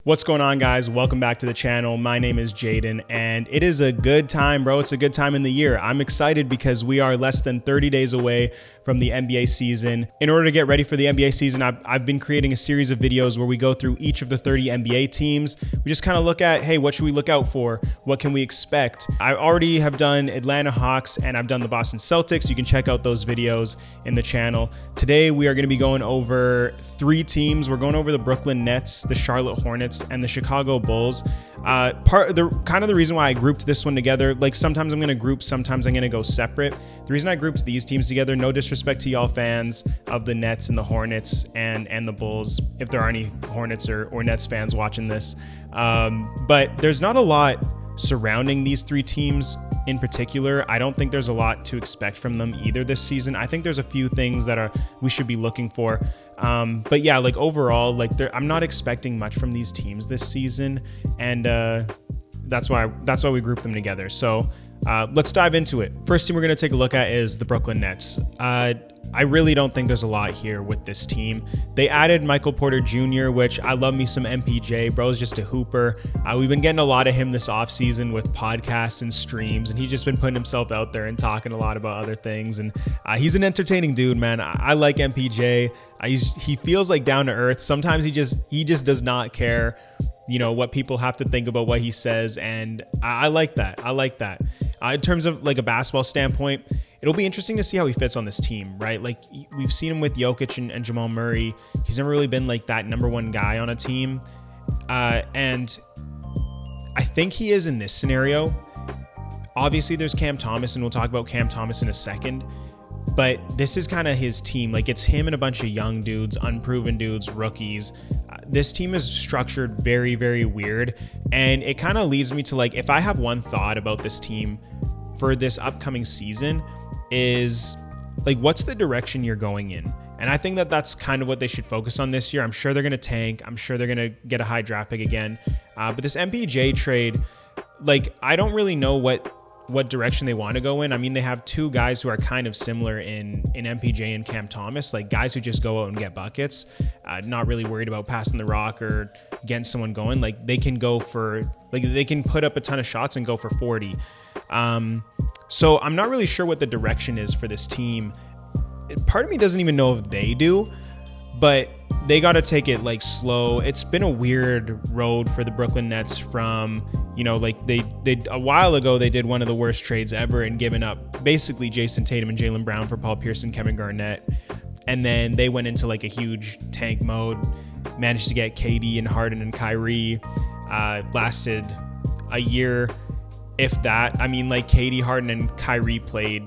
What's going on, guys? Welcome back to the channel. My name is Jaden, and it is a good time, bro. It's a good time in the year. I'm excited because we are less than 30 days away from the NBA season. In order to get ready for the NBA season, I've been creating a series of videos where we go through each of the 30 NBA teams. We just kind of look at, hey, what should we look out for? What can we expect? I already have done Atlanta Hawks and I've done the Boston Celtics. You can check out those videos in the channel. Today, we are going to be going over three teams. We're going over the Brooklyn Nets, the Charlotte Hornets, and the Chicago Bulls. The reason why I grouped this one together, like sometimes I'm going to group, sometimes I'm going to go separate. The reason I grouped these teams together, no disrespect to y'all fans of the Nets and the Hornets and the Bulls, if there are any Hornets or Nets fans watching this. But there's not a lot surrounding these three teams in particular. I don't think there's a lot to expect from them either this season. I think there's a few things that we should be looking for. But yeah, like overall, like I'm not expecting much from these teams this season, and that's why we group them together. So let's dive into it. First team we're going to take a look at is the Brooklyn Nets. I really don't think there's a lot here with this team. They added Michael Porter Jr., which I love me some MPJ. Bro's just a hooper. We've been getting a lot of him this offseason with podcasts and streams, and he's just been putting himself out there and talking a lot about other things. And he's an entertaining dude, man. I like MPJ. He feels like down to earth. Sometimes he just does not care, what people have to think about what he says, and I like that. In terms of like a basketball standpoint, it'll be interesting to see how he fits on this team, right? Like we've seen him with Jokic and Jamal Murray. He's never really been like that number one guy on a team. And I think he is in this scenario. Obviously there's Cam Thomas, and we'll talk about Cam Thomas in a second, but this is kind of his team. Like it's him and a bunch of young dudes, unproven dudes, rookies. This team is structured very, very weird. And it kind of leads me to like, if I have one thought about this team for this upcoming season, is like, what's the direction you're going in? And I think that that's kind of what they should focus on this year. I'm sure they're going to tank. I'm sure they're going to get a high draft pick again. But this MPJ trade, like, I don't really know what direction they want to go in. I mean, they have two guys who are kind of similar in MPJ and Cam Thomas, like guys who just go out and get buckets, not really worried about passing the rock or getting someone going. Like they can they can put up a ton of shots and go for 40. So I'm not really sure what the direction is for this team. Part of me doesn't even know if they do, but they got to take it like slow. It's been a weird road for the Brooklyn Nets from, like they a while ago, they did one of the worst trades ever and given up basically Jason Tatum and Jaylen Brown for Paul Pierce and Kevin Garnett. And then they went into like a huge tank mode, managed to get KD and Harden and Kyrie, lasted a year, if that. I mean, like KD, Harden, and Kyrie played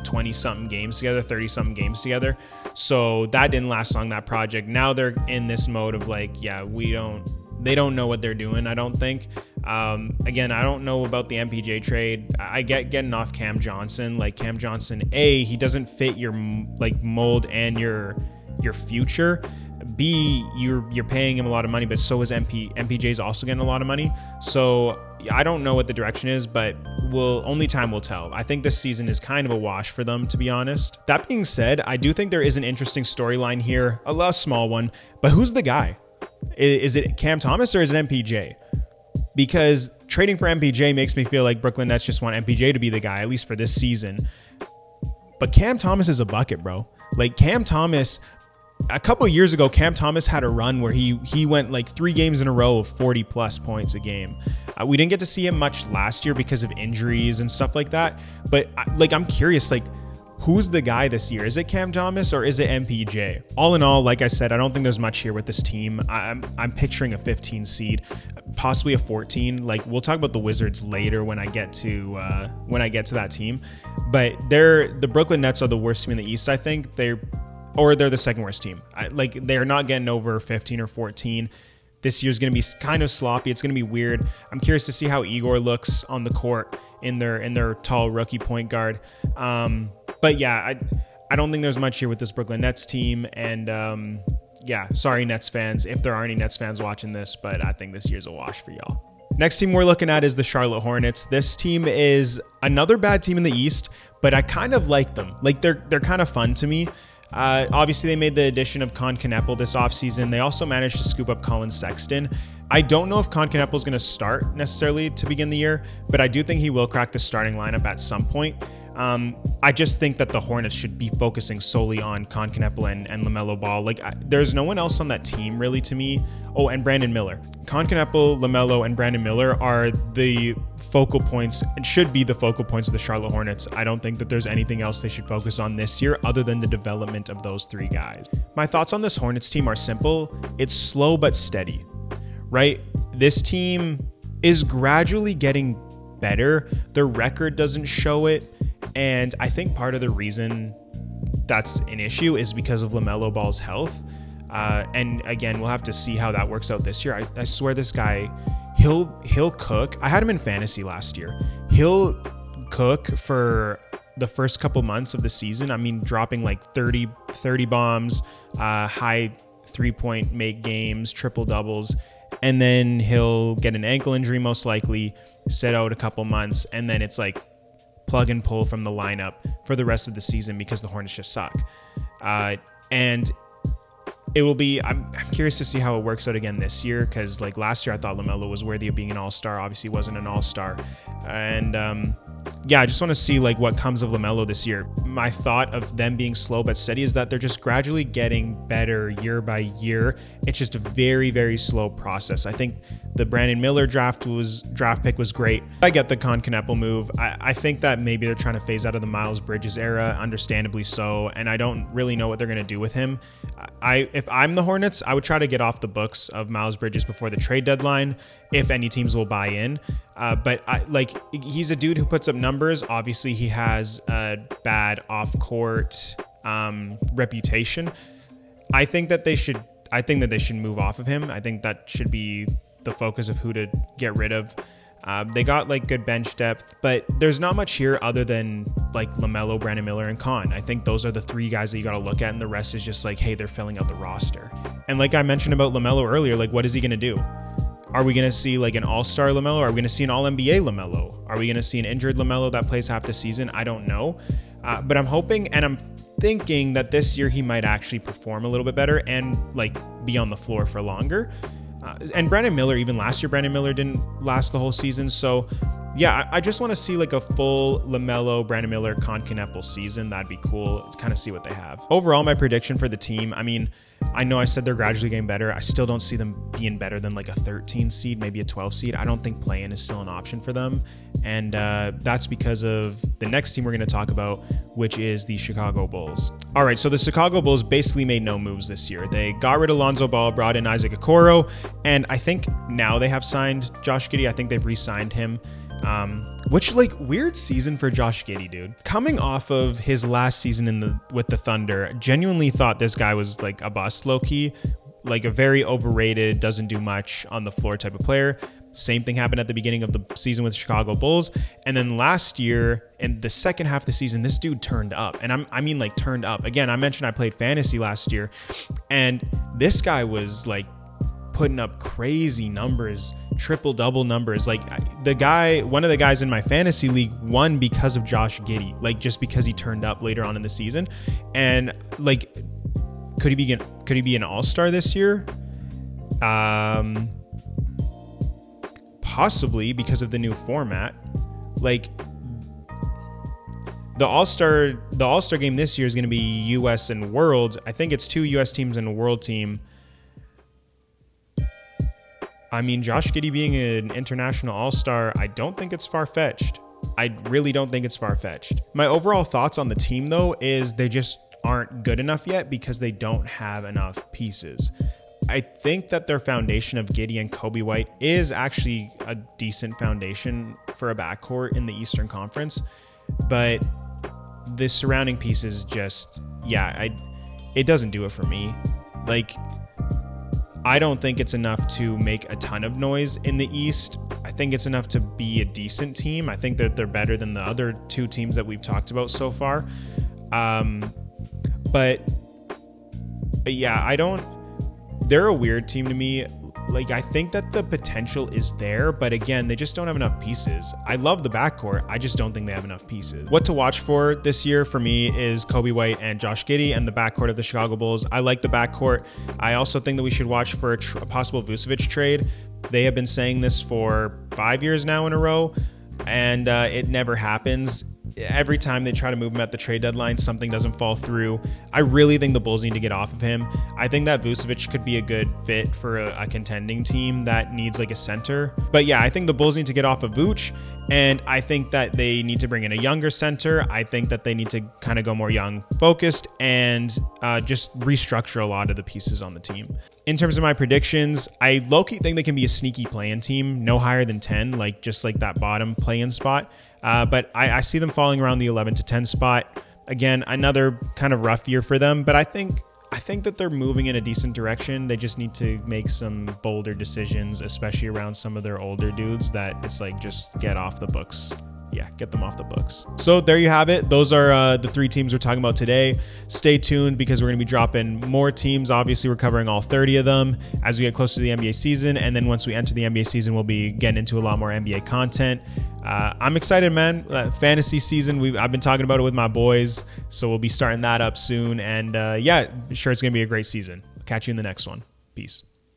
20-something games together, 30-something games together. So that didn't last long, that project. Now they're in this mode of like, yeah, they don't know what they're doing, I don't think. Again, I don't know about the MPJ trade. I get getting off Cam Johnson. Like Cam Johnson, he doesn't fit your like mold and your future. B, you're paying him a lot of money, but so is MPJ's also getting a lot of money. So I don't know what the direction is, but only time will tell. I think this season is kind of a wash for them, to be honest. That being said, I do think there is an interesting storyline here, a small one, but who's the guy? Is it Cam Thomas or is it MPJ? Because trading for MPJ makes me feel like Brooklyn Nets just want MPJ to be the guy, at least for this season. But Cam Thomas is a bucket, bro. Like Cam Thomas, a couple of years ago, Cam Thomas had a run where he went like 3 games in a row of 40 plus points a game. We didn't get to see him much last year because of injuries and stuff like that. But I'm curious, like, who's the guy this year? Is it Cam Thomas or is it MPJ? All in all, like I said, I don't think there's much here with this team. I'm picturing a 15 seed, possibly a 14. Like we'll talk about the Wizards later when I get to that team. But the Brooklyn Nets are the worst team in the East, I think. They're the second worst team. They're not getting over 15 or 14. This year's going to be kind of sloppy. It's going to be weird. I'm curious to see how Igor looks on the court in their tall rookie point guard. But yeah, I don't think there's much here with this Brooklyn Nets team. And yeah, sorry Nets fans, if there are any Nets fans watching this, but I think this year's a wash for y'all. Next team we're looking at is the Charlotte Hornets. This team is another bad team in the East, but I kind of like them. Like they're kind of fun to me. Obviously, they made the addition of Kon Knueppel this offseason. They also managed to scoop up Colin Sexton. I don't know if Kon Knueppel is going to start necessarily to begin the year, but I do think he will crack the starting lineup at some point. I just think that the Hornets should be focusing solely on Kon Knueppel and Lamelo Ball. Like, there's no one else on that team really to me. Oh, and Brandon Miller. Kon Knueppel, Lamelo, and Brandon Miller are the focal points and should be the focal points of the Charlotte Hornets. I don't think that there's anything else they should focus on this year other than the development of those three guys. My thoughts on this Hornets team are simple. It's slow but steady, right? This team is gradually getting better. Their record doesn't show it. And I think part of the reason that's an issue is because of Lamelo Ball's health. And again, we'll have to see how that works out this year. I swear this guy, he'll cook. I had him in fantasy last year. He'll cook for the first couple months of the season. I mean, dropping like 30 bombs, high 3-point make games, triple doubles. And then he'll get an ankle injury, most likely, sit out a couple months. And then it's like plug and pull from the lineup for the rest of the season because the Hornets just suck. And it will be, I'm curious to see how it works out again this year, because like last year I thought LaMelo was worthy of being an all-star. Obviously wasn't an all-star. And yeah, I just want to see like what comes of LaMelo this year. My thought of them being slow but steady is that they're just gradually getting better year by year. It's just a very, very slow process. I think the Brandon Miller draft pick was great. I get the Kon Knueppel move. I think that maybe they're trying to phase out of the Miles Bridges era, understandably so, and I don't really know what they're going to do with him. If I'm the Hornets, I would try to get off the books of Miles Bridges before the trade deadline, if any teams will buy in. But he's a dude who puts up numbers. Obviously, he has a bad off-court reputation. I think that they should move off of him. I think that should be the focus of who to get rid of. They got like good bench depth, but there's not much here other than like LaMelo, Brandon Miller, and Kon. I think those are the three guys that you got to look at, and the rest is just like, hey, they're filling out the roster. And like I mentioned about LaMelo earlier, like what is he going to do? Are we going to see like an all-star LaMelo? Are we going to see an all-NBA LaMelo? Are we going to see an injured LaMelo that plays half the season? I don't know. But I'm hoping and I'm thinking that this year he might actually perform a little bit better and like be on the floor for longer. And Brandon Miller, even last year, Brandon Miller didn't last the whole season. So yeah, I just want to see like a full LaMelo, Brandon Miller, Kon Knueppel season. That'd be cool to kind of see what they have. Overall, my prediction for the team, I mean, I know I said they're gradually getting better. I still don't see them being better than like a 13 seed, maybe a 12 seed. I don't think play-in is still an option for them. And that's because of the next team we're going to talk about, which is the Chicago Bulls. All right, so the Chicago Bulls basically made no moves this year. They got rid of Lonzo Ball, brought in Isaac Okoro, and I think now they have signed Josh Giddey. I think they've re-signed him. Which like weird season for Josh Giddey, dude. Coming off of his last season with the Thunder, genuinely thought this guy was like a bust low-key, like a very overrated, doesn't do much on the floor type of player. Same thing happened at the beginning of the season with Chicago Bulls. And then last year, in the second half of the season, this dude turned up. And I mean like turned up. Again, I mentioned I played fantasy last year, and this guy was like putting up crazy numbers, triple-double numbers. Like one of the guys in my fantasy league won because of Josh Giddey, like just because he turned up later on in the season. And like, could he be an all-star this year? Possibly, because of the new format. Like the All-Star game this year is going to be US and World. I think it's 2 US teams and a World team. I mean, Josh Giddey being an international all-star, I don't think it's far-fetched. I really don't think it's far-fetched. My overall thoughts on the team, though, is they just aren't good enough yet because they don't have enough pieces. I think that their foundation of Giddey and Kobe White is actually a decent foundation for a backcourt in the Eastern Conference, but the surrounding pieces just, it doesn't do it for me. Like, I don't think it's enough to make a ton of noise in the East. I think it's enough to be a decent team. I think that they're better than the other 2 teams that we've talked about so far. But yeah, they're a weird team to me. Like, I think that the potential is there, but again, they just don't have enough pieces. I love the backcourt. I just don't think they have enough pieces. What to watch for this year for me is Kobe White and Josh Giddey and the backcourt of the Chicago Bulls. I like the backcourt. I also think that we should watch for a possible Vucevic trade. They have been saying this for 5 years now in a row, and it never happens. Every time they try to move him at the trade deadline, something doesn't fall through. I really think the Bulls need to get off of him. I think that Vucevic could be a good fit for a contending team that needs like a center. But yeah, I think the Bulls need to get off of Vooch, and I think that they need to bring in a younger center. I think that they need to kind of go more young focused and just restructure a lot of the pieces on the team. In terms of my predictions, I low-key think they can be a sneaky play-in team, no higher than 10, like just like that bottom play-in spot. But I see them falling around the 11 to 10 spot. Again, another kind of rough year for them, but I think that they're moving in a decent direction. They just need to make some bolder decisions, especially around some of their older dudes that it's like, just get off the books. Yeah, get them off the books. So there you have it. Those are the 3 teams we're talking about today. Stay tuned because we're going to be dropping more teams. Obviously, we're covering all 30 of them as we get closer to the NBA season. And then once we enter the NBA season, we'll be getting into a lot more NBA content. I'm excited, man. Fantasy season, I've been talking about it with my boys. So we'll be starting that up soon. And yeah, sure, it's going to be a great season. Catch you in the next one. Peace.